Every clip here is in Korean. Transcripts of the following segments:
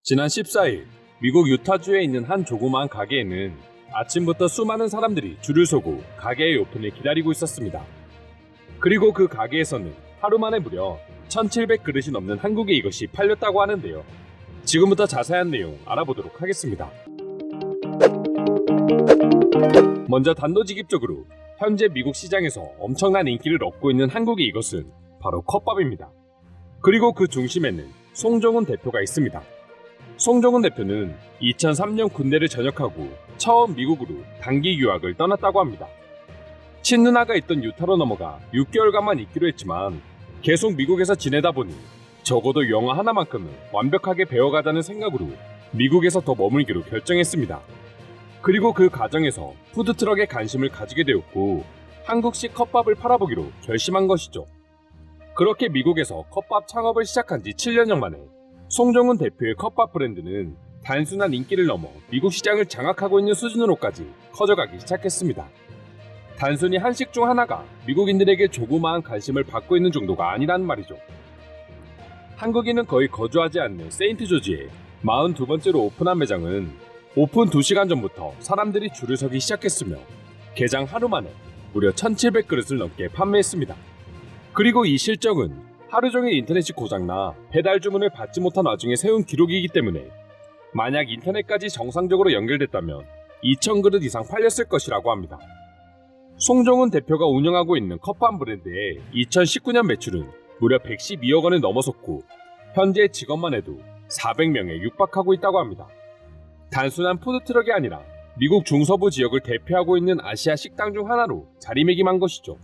지난 14일 미국 유타주에 있는 한 조그마한 가게에는 아침부터 수많은 사람들이 줄을 서고 가게의 오픈을 기다리고 있었습니다. 그리고 그 가게에서는 하루 만에 무려 1,700그릇이 넘는 한국의 이것이 팔렸다고 하는데요. 지금부터 자세한 내용 알아보도록 하겠습니다. 먼저 단도직입적으로 현재 미국 시장에서 엄청난 인기를 얻고 있는 한국의 이것은 바로 컵밥입니다. 그리고 그 중심에는 송정훈 대표가 있습니다. 송정훈 대표는 2003년 군대를 전역하고 처음 미국으로 단기 유학을 떠났다고 합니다. 친누나가 있던 유타로 넘어가 6개월간만 있기로 했지만 계속 미국에서 지내다 보니 적어도 영어 하나만큼은 완벽하게 배워가자는 생각으로 미국에서 더 머물기로 결정했습니다. 그리고 그 과정에서 푸드트럭에 관심을 가지게 되었고 한국식 컵밥을 팔아보기로 결심한 것이죠. 그렇게 미국에서 컵밥 창업을 시작한 지 7년여 만에 송정훈 대표의 컵밥 브랜드는 단순한 인기를 넘어 미국 시장을 장악하고 있는 수준으로까지 커져가기 시작했습니다. 단순히 한식 중 하나가 미국인들에게 조그마한 관심을 받고 있는 정도가 아니라는 말이죠. 한국인은 거의 거주하지 않는 세인트 조지에 42번째로 오픈한 매장은 오픈 2시간 전부터 사람들이 줄을 서기 시작했으며 개장 하루 만에 무려 1,700그릇을 넘게 판매했습니다. 그리고 이 실적은 하루 종일 인터넷이 고장나 배달 주문을 받지 못한 와중에 세운 기록이기 때문에 만약 인터넷까지 정상적으로 연결됐다면 2,000그릇 이상 팔렸을 것이라고 합니다. 송정훈 대표가 운영하고 있는 컵밥 브랜드의 2019년 매출은 무려 112억 원을 넘어섰고 현재 직원만 해도 400명에 육박하고 있다고 합니다. 단순한 푸드트럭이 아니라 미국 중서부 지역을 대표하고 있는 아시아 식당 중 하나로 자리매김한 것이죠.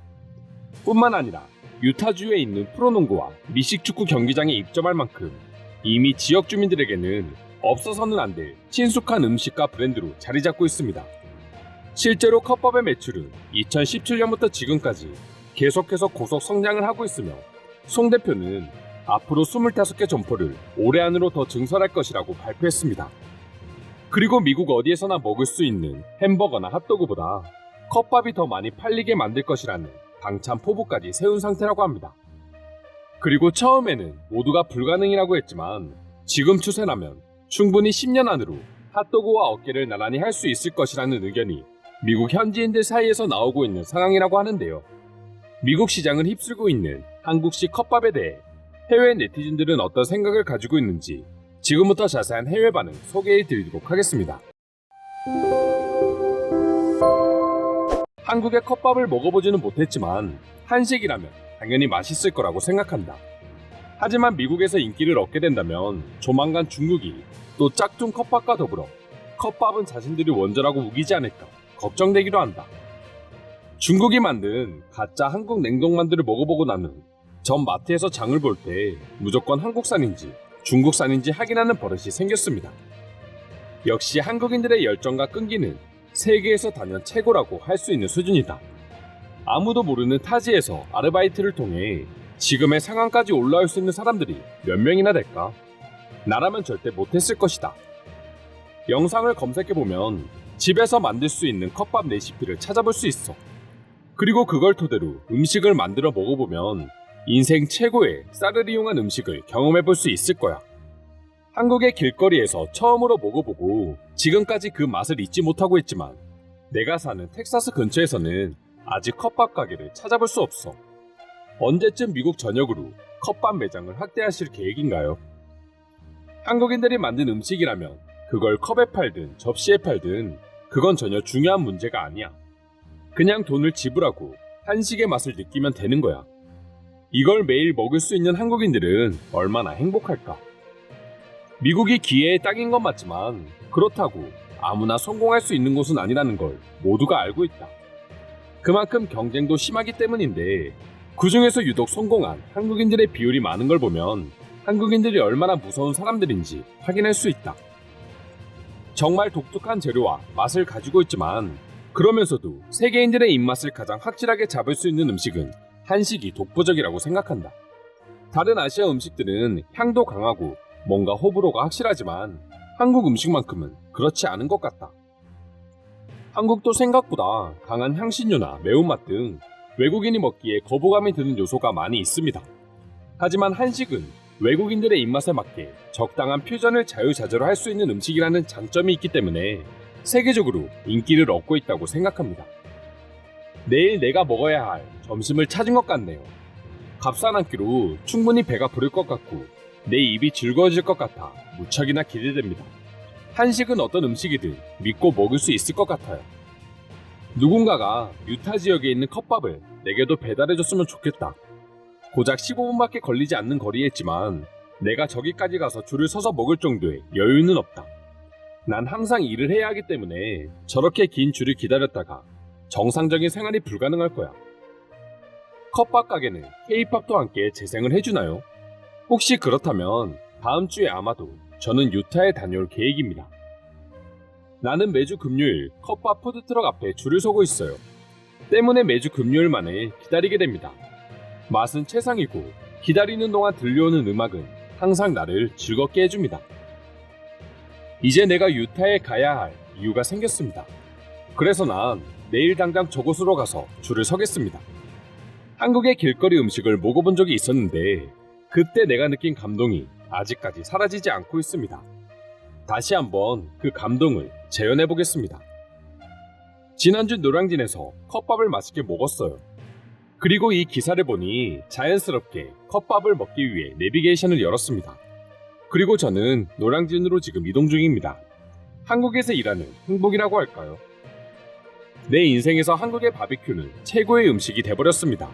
뿐만 아니라 유타주에 있는 프로농구와 미식축구 경기장에 입점할 만큼 이미 지역 주민들에게는 없어서는 안 될 친숙한 음식과 브랜드로 자리 잡고 있습니다. 실제로 컵밥의 매출은 2017년부터 지금까지 계속해서 고속 성장을 하고 있으며 송 대표는 앞으로 25개 점포를 올해 안으로 더 증설할 것이라고 발표했습니다. 그리고 미국 어디에서나 먹을 수 있는 햄버거나 핫도그보다 컵밥이 더 많이 팔리게 만들 것이라는 당찬 포부까지 세운 상태라고 합니다. 그리고 처음에는 모두가 불가능이라고 했지만 지금 추세라면 충분히 10년 안으로 핫도그와 어깨를 나란히 할 수 있을 것이라는 의견이 미국 현지인들 사이에서 나오고 있는 상황이라고 하는데요. 미국 시장을 휩쓸고 있는 한국식 컵밥에 대해 해외 네티즌들은 어떤 생각을 가지고 있는지 지금부터 자세한 해외 반응 소개해 드리도록 하겠습니다. 한국의 컵밥을 먹어보지는 못했지만 한식이라면 당연히 맛있을 거라고 생각한다. 하지만 미국에서 인기를 얻게 된다면 조만간 중국이 또 짝퉁 컵밥과 더불어 컵밥은 자신들이 원조라고 우기지 않을까 걱정되기도 한다. 중국이 만든 가짜 한국 냉동만두를 먹어보고 나는 전 마트에서 장을 볼 때 무조건 한국산인지 중국산인지 확인하는 버릇이 생겼습니다. 역시 한국인들의 열정과 끈기는 세계에서 단연 최고라고 할 수 있는 수준이다. 아무도 모르는 타지에서 아르바이트를 통해 지금의 상황까지 올라올 수 있는 사람들이 몇 명이나 될까? 나라면 절대 못했을 것이다. 영상을 검색해보면 집에서 만들 수 있는 컵밥 레시피를 찾아볼 수 있어. 그리고 그걸 토대로 음식을 만들어 먹어보면 인생 최고의 쌀을 이용한 음식을 경험해볼 수 있을 거야. 한국의 길거리에서 처음으로 먹어보고 지금까지 그 맛을 잊지 못하고 있지만 내가 사는 텍사스 근처에서는 아직 컵밥 가게를 찾아볼 수 없어. 언제쯤 미국 전역으로 컵밥 매장을 확대하실 계획인가요? 한국인들이 만든 음식이라면 그걸 컵에 팔든 접시에 팔든 그건 전혀 중요한 문제가 아니야. 그냥 돈을 지불하고 한식의 맛을 느끼면 되는 거야. 이걸 매일 먹을 수 있는 한국인들은 얼마나 행복할까? 미국이 기회의 땅인 건 맞지만 그렇다고 아무나 성공할 수 있는 곳은 아니라는 걸 모두가 알고 있다. 그만큼 경쟁도 심하기 때문인데 그 중에서 유독 성공한 한국인들의 비율이 많은 걸 보면 한국인들이 얼마나 무서운 사람들인지 확인할 수 있다. 정말 독특한 재료와 맛을 가지고 있지만 그러면서도 세계인들의 입맛을 가장 확실하게 잡을 수 있는 음식은 한식이 독보적이라고 생각한다. 다른 아시아 음식들은 향도 강하고 뭔가 호불호가 확실하지만 한국 음식만큼은 그렇지 않은 것 같다. 한국도 생각보다 강한 향신료나 매운맛 등 외국인이 먹기에 거부감이 드는 요소가 많이 있습니다. 하지만 한식은 외국인들의 입맛에 맞게 적당한 퓨전을 자유자재로 할 수 있는 음식이라는 장점이 있기 때문에 세계적으로 인기를 얻고 있다고 생각합니다. 내일 내가 먹어야 할 점심을 찾은 것 같네요. 값싼 한 끼로 충분히 배가 부를 것 같고 내 입이 즐거워질 것 같아 무척이나 기대됩니다. 한식은 어떤 음식이든 믿고 먹을 수 있을 것 같아요. 누군가가 유타 지역에 있는 컵밥을 내게도 배달해줬으면 좋겠다. 고작 15분밖에 걸리지 않는 거리에 있지만 내가 저기까지 가서 줄을 서서 먹을 정도의 여유는 없다. 난 항상 일을 해야 하기 때문에 저렇게 긴 줄을 기다렸다가 정상적인 생활이 불가능할 거야. 컵밥 가게는 K-팝도 함께 재생을 해주나요? 혹시 그렇다면 다음 주에 아마도 저는 유타에 다녀올 계획입니다. 나는 매주 금요일 컵밥 푸드트럭 앞에 줄을 서고 있어요. 때문에 매주 금요일만에 기다리게 됩니다. 맛은 최상이고 기다리는 동안 들려오는 음악은 항상 나를 즐겁게 해줍니다. 이제 내가 유타에 가야 할 이유가 생겼습니다. 그래서 난 내일 당장 저곳으로 가서 줄을 서겠습니다. 한국의 길거리 음식을 먹어본 적이 있었는데 그때 내가 느낀 감동이 아직까지 사라지지 않고 있습니다. 다시 한번 그 감동을 재현해 보겠습니다. 지난주 노량진에서 컵밥을 맛있게 먹었어요. 그리고 이 기사를 보니 자연스럽게 컵밥을 먹기 위해 내비게이션을 열었습니다. 그리고 저는 노량진으로 지금 이동 중입니다. 한국에서 일하는 행복이라고 할까요? 내 인생에서 한국의 바비큐는 최고의 음식이 돼버렸습니다.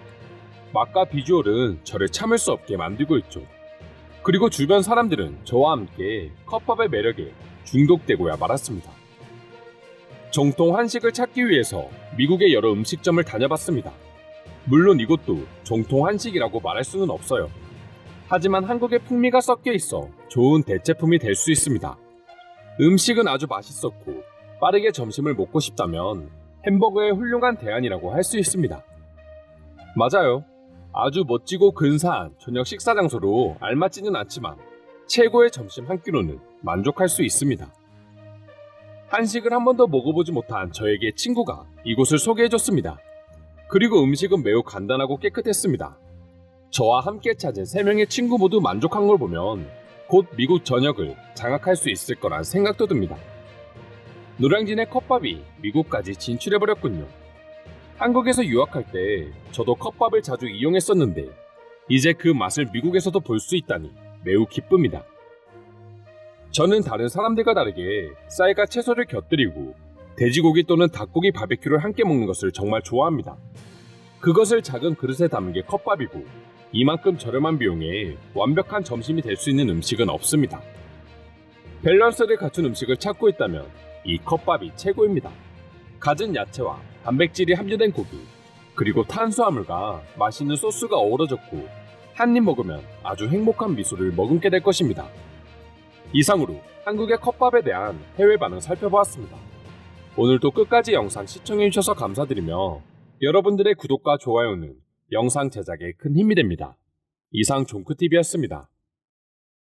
맛과 비주얼은 저를 참을 수 없게 만들고 있죠. 그리고 주변 사람들은 저와 함께 컵밥의 매력에 중독되고야 말았습니다. 정통 한식을 찾기 위해서 미국의 여러 음식점을 다녀봤습니다. 물론 이것도 정통 한식이라고 말할 수는 없어요. 하지만 한국의 풍미가 섞여 있어 좋은 대체품이 될 수 있습니다. 음식은 아주 맛있었고 빠르게 점심을 먹고 싶다면 햄버거의 훌륭한 대안이라고 할 수 있습니다. 맞아요. 아주 멋지고 근사한 저녁 식사 장소로 알맞지는 않지만 최고의 점심 한 끼로는 만족할 수 있습니다. 한식을 한 번도 먹어보지 못한 저에게 친구가 이곳을 소개해줬습니다. 그리고 음식은 매우 간단하고 깨끗했습니다. 저와 함께 찾은 3명의 친구 모두 만족한 걸 보면 곧 미국 전역을 장악할 수 있을 거란 생각도 듭니다. 노량진의 컵밥이 미국까지 진출해버렸군요. 한국에서 유학할 때 저도 컵밥을 자주 이용했었는데 이제 그 맛을 미국에서도 볼 수 있다니 매우 기쁩니다. 저는 다른 사람들과 다르게 쌀과 채소를 곁들이고 돼지고기 또는 닭고기 바베큐를 함께 먹는 것을 정말 좋아합니다. 그것을 작은 그릇에 담은 게 컵밥이고 이만큼 저렴한 비용에 완벽한 점심이 될 수 있는 음식은 없습니다. 밸런스를 갖춘 음식을 찾고 있다면 이 컵밥이 최고입니다. 갖은 야채와 단백질이 함유된 고기, 그리고 탄수화물과 맛있는 소스가 어우러졌고 한 입 먹으면 아주 행복한 미소를 머금게 될 것입니다. 이상으로 한국의 컵밥에 대한 해외 반응 살펴보았습니다. 오늘도 끝까지 영상 시청해주셔서 감사드리며 여러분들의 구독과 좋아요는 영상 제작에 큰 힘이 됩니다. 이상 종크TV였습니다.